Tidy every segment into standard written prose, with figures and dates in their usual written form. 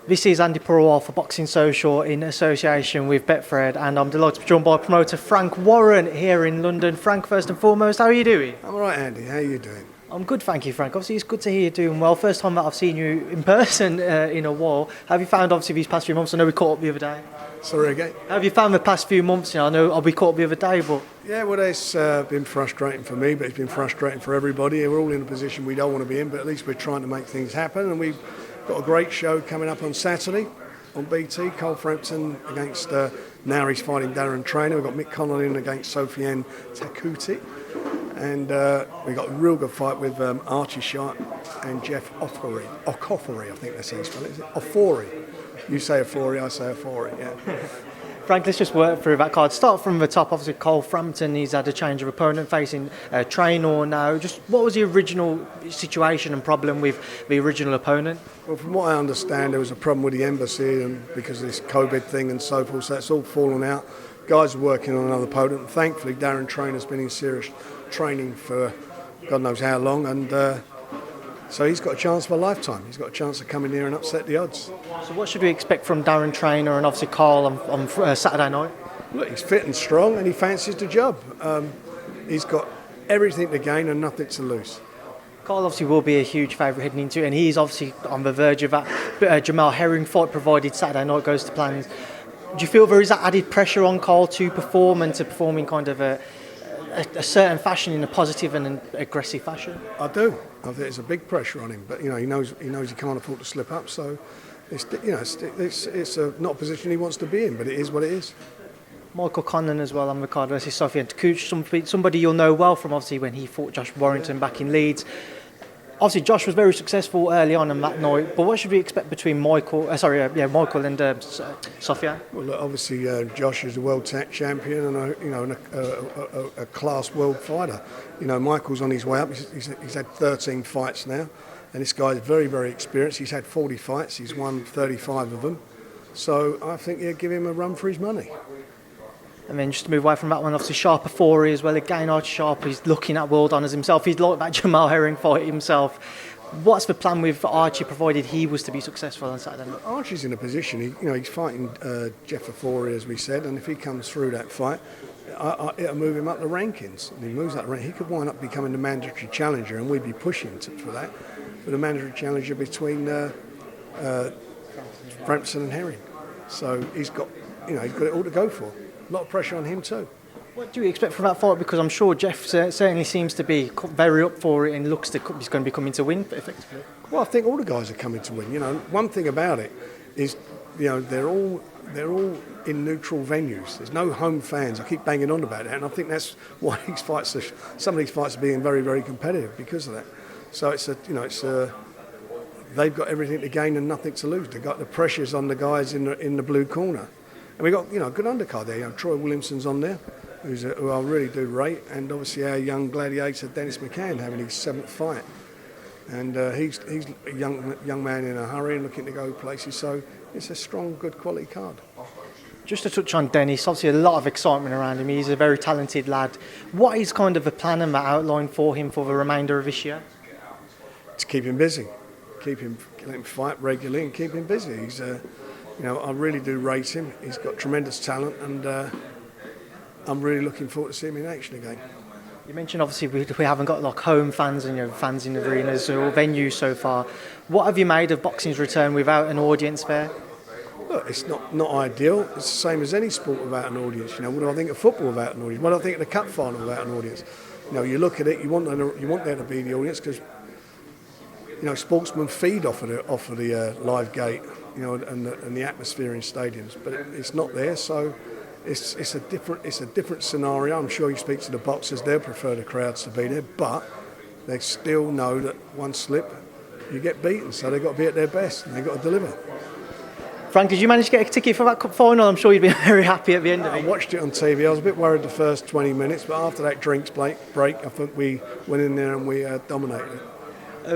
This is Andi Purewal for Boxing Social in association with Betfred, and I'm delighted to be joined by promoter Frank Warren here in London. Frank, first and foremost, how are you doing? I'm all right, Andy. How are you doing? I'm good, thank you, Frank. Obviously, it's good to hear you doing well. First time that I've seen you in person in a while. Have you found, obviously, these past few months? I know we caught up the other day. Sorry again? How have you found the past few months? I know we caught up the other day, but... Yeah, well, it's been frustrating for me, but it's been frustrating for everybody. We're all in a position we don't want to be in, but at least we're trying to make things happen. And we've got a great show coming up on Saturday on BT. Frampton against, now he's fighting Darren Trainer. We've got Mick Connolly in against Sofiane Takuti. And we got a real good fight with Archie Sharp and Jeff Offery. I think that's how you spell it. Is it Offery? You say Offery, I say Offery, yeah. Frank, let's just work through that card. Start from the top. Obviously, Cole Frampton, he's had a change of opponent facing Traynor now. Just what was the original situation and problem with the original opponent? Well, from what I understand, there was a problem with the embassy and because of this COVID thing and so forth, so that's all fallen out. Guys are working on another opponent. And thankfully, Darren Trainer's been in serious training for God knows how long, and so he's got a chance of a lifetime. He's got a chance of coming here and upset the odds. So what should we expect from Darren Trainer and obviously Carl on Saturday night? Look, he's fit and strong and he fancies the job. He's got everything to gain and nothing to lose. Carl obviously will be a huge favourite heading into it, and he's obviously on the verge of that Jamal Herring fight, provided Saturday night goes to plans. Do you feel there is that added pressure on Carl to perform and to perform in kind of a certain fashion, in a positive and an aggressive fashion? I do. I think there's a big pressure on him, but he knows he can't afford to slip up. So it's not a position he wants to be in, but it is what it is. Michael Conlon as well on the card versus Sofiane Takuti, somebody you'll know well from obviously when he fought Josh Warrington back in Leeds. Obviously, Josh was very successful early on that night, but what should we expect between Michael and Sofiane? Well, look, obviously, Josh is a world champion and a class world fighter. Michael's on his way up. He's had 13 fights now, and this guy's very, very experienced. He's had 40 fights. He's won 35 of them. So I think give him a run for his money. And then just to move away from that one, obviously Sharp Ofori as well. Again, Archie Sharp, he's looking at world honours himself. He's like that Jamal Herring fight himself. What's the plan with Archie, provided he was to be successful on Saturday night? Archie's in a position, he's fighting Jeff Ofori, as we said, and if he comes through that fight, it'll move him up the rankings. And he moves up the rank, he could wind up becoming the mandatory challenger, and we'd be pushing for that, for the mandatory challenger between Frampton and Herring. So he's got it all to go for. A lot of pressure on him too. What do you expect from that fight? Because I'm sure Jeff certainly seems to be very up for it and looks like he's going to be coming to win effectively. Well, I think all the guys are coming to win. One thing about it is, they're all in neutral venues. There's no home fans. I keep banging on about that, and I think that's why some of these fights are being very, very competitive because of that. So they've got everything to gain and nothing to lose. They've got the pressures on the guys in the blue corner. And we've got, a good undercard there. Troy Williamson's on there, who I really do rate. And obviously our young gladiator, Dennis McCann, having his 7th fight. And he's a young man in a hurry and looking to go places. So it's a strong, good quality card. Just to touch on Dennis, obviously a lot of excitement around him. He's a very talented lad. What is kind of the plan and the outline for him for the remainder of this year? To keep him busy. Let him fight regularly and keep him busy. He's I really do rate him. He's got tremendous talent, and I'm really looking forward to seeing him in action again. You mentioned obviously we haven't got like home fans and fans in arenas or venues so far. What have you made of boxing's return without an audience there? Look, it's not ideal. It's the same as any sport without an audience. What do I think of football without an audience? What do I think of the cup final without an audience? You look at it, you want there to be the audience because sportsmen feed off of the live gate. And the atmosphere in stadiums, but it's not there. So it's a different scenario. I'm sure you speak to the boxers; they'll prefer the crowds to be there, but they still know that one slip, you get beaten. So they've got to be at their best, and they've got to deliver. Frank, did you manage to get a ticket for that cup final? I'm sure you'd be very happy at the end of it. I watched it on TV. I was a bit worried the first 20 minutes, but after that drinks break, I think we went in there and we dominated it.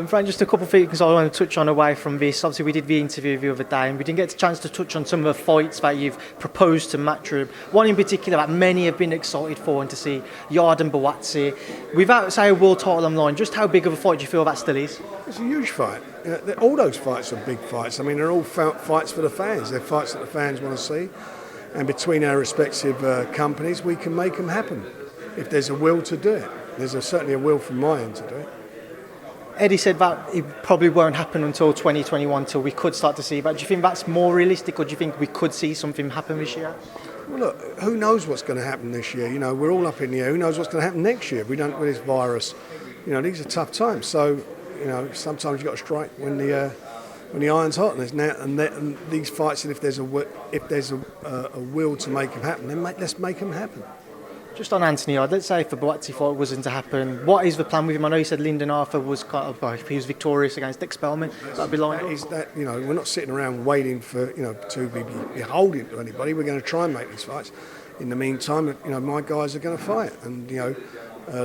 Frank, just a couple of things I want to touch on away from this. Obviously, we did the interview the other day and we didn't get a chance to touch on some of the fights that you've proposed to Matchroom. One in particular that many have been excited for and to see, Yarde-Buatsi. Without, say, a world title on the line, just how big of a fight do you feel that still is? It's a huge fight. All those fights are big fights. I mean, they're all fights for the fans. They're fights that the fans want to see. And between our respective companies, we can make them happen if there's a will to do it. There's certainly a will from my end to do it. Eddie said that it probably won't happen until 2021 till we could start to see that. Do you think that's more realistic, or do you think we could see something happen this year? Well, look, who knows what's going to happen this year? You know, we're all up in the air. Who knows what's going to happen next year if we don't with this virus? You know, these are tough times. So, you know, sometimes you've got to strike when the iron's hot. And these fights, and if there's a will to make them happen, then let's make them happen. Just on Anthony Yarde, let's say if the Buatsi fight wasn't to happen, what is the plan with him? I know you said Lyndon Arthur was he was victorious against Dick Spellman. That'd be lined up. You know, we're not sitting around waiting for, you know, to be beholden to anybody. We're going to try and make these fights. In the meantime, you know, my guys are going to fight, and you know,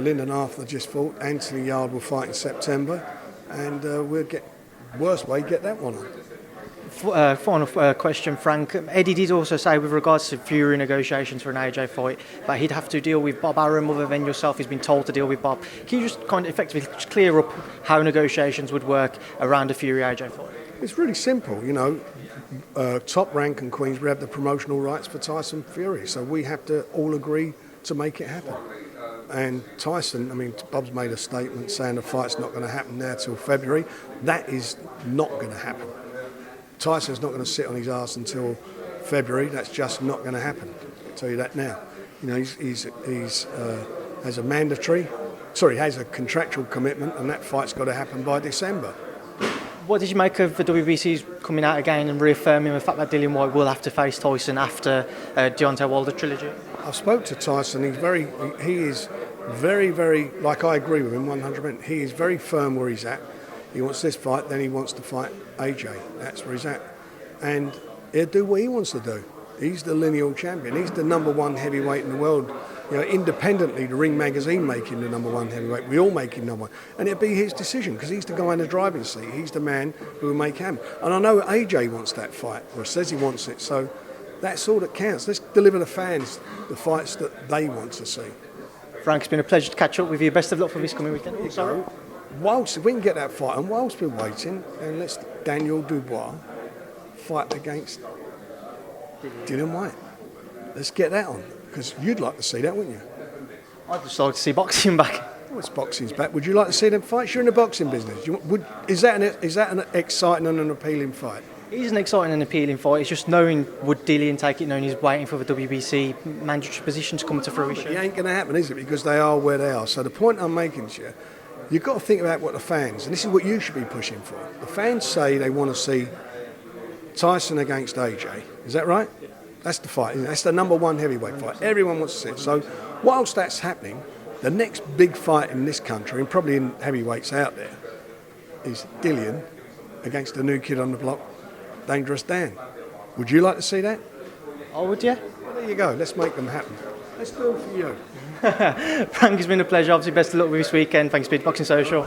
Lyndon Arthur just fought. Anthony Yarde will fight in September, and we'll get that one on. Final question, Frank. Eddie did also say, with regards to Fury negotiations for an AJ fight, that he'd have to deal with Bob Arum other than yourself. He's been told to deal with Bob. Can you just kind of effectively clear up how negotiations would work around a Fury AJ fight? It's really simple, you know. Top Rank and Queensbury have the promotional rights for Tyson Fury, so we have to all agree to make it happen. And Tyson, I mean, Bob's made a statement saying the fight's not going to happen now till February. That is not going to happen. Tyson's not going to sit on his arse until February. That's just not going to happen. I'll tell you that now. You know, he's has a contractual commitment, and that fight's got to happen by December. What did you make of the WBC's coming out again and reaffirming the fact that Dillian Whyte will have to face Tyson after Deontay Wilder trilogy? I spoke to Tyson. He is very, very, like, I agree with him 100%. He is very firm where he's at. He wants this fight, then he wants to fight AJ. That's where he's at. And he'll do what he wants to do. He's the lineal champion. He's the number one heavyweight in the world. You know, independently, the Ring magazine make him the number one heavyweight. We all make him number one. And it'll be his decision, because he's the guy in the driving seat. He's the man who will make him. And I know AJ wants that fight, or says he wants it. So that's all that counts. Let's deliver the fans the fights that they want to see. Frank, it's been a pleasure to catch up with you. Best of luck for this coming weekend. If we can get that fight, and whilst we're waiting, and let's Daniel Dubois fight against Dillian Whyte. Let's get that on, because you'd like to see that, wouldn't you? I'd just like to see boxing back. Well, it's boxing's back. Would you like to see them fights? You're in the boxing business. Is that an exciting and an appealing fight? It is an exciting and appealing fight. It's just knowing, would Dillian take it, knowing he's waiting for the WBC mandatory position to come to fruition? It ain't going to happen, is it? Because they are where they are. So the point I'm making to you, you've got to think about what the fans, and this is what you should be pushing for. The fans say they want to see Tyson against AJ. Is that right? That's the fight. That's the number one heavyweight fight. Everyone wants to see it. So whilst that's happening, the next big fight in this country, and probably in heavyweights out there, is Dillian against the new kid on the block, Dangerous Dan. Would you like to see that? Oh, would you? Well, there you go. Let's make them happen. Let's do it for you. Frank, it's been a pleasure. Obviously, best of luck with this weekend. Thanks, Speed Boxing Social.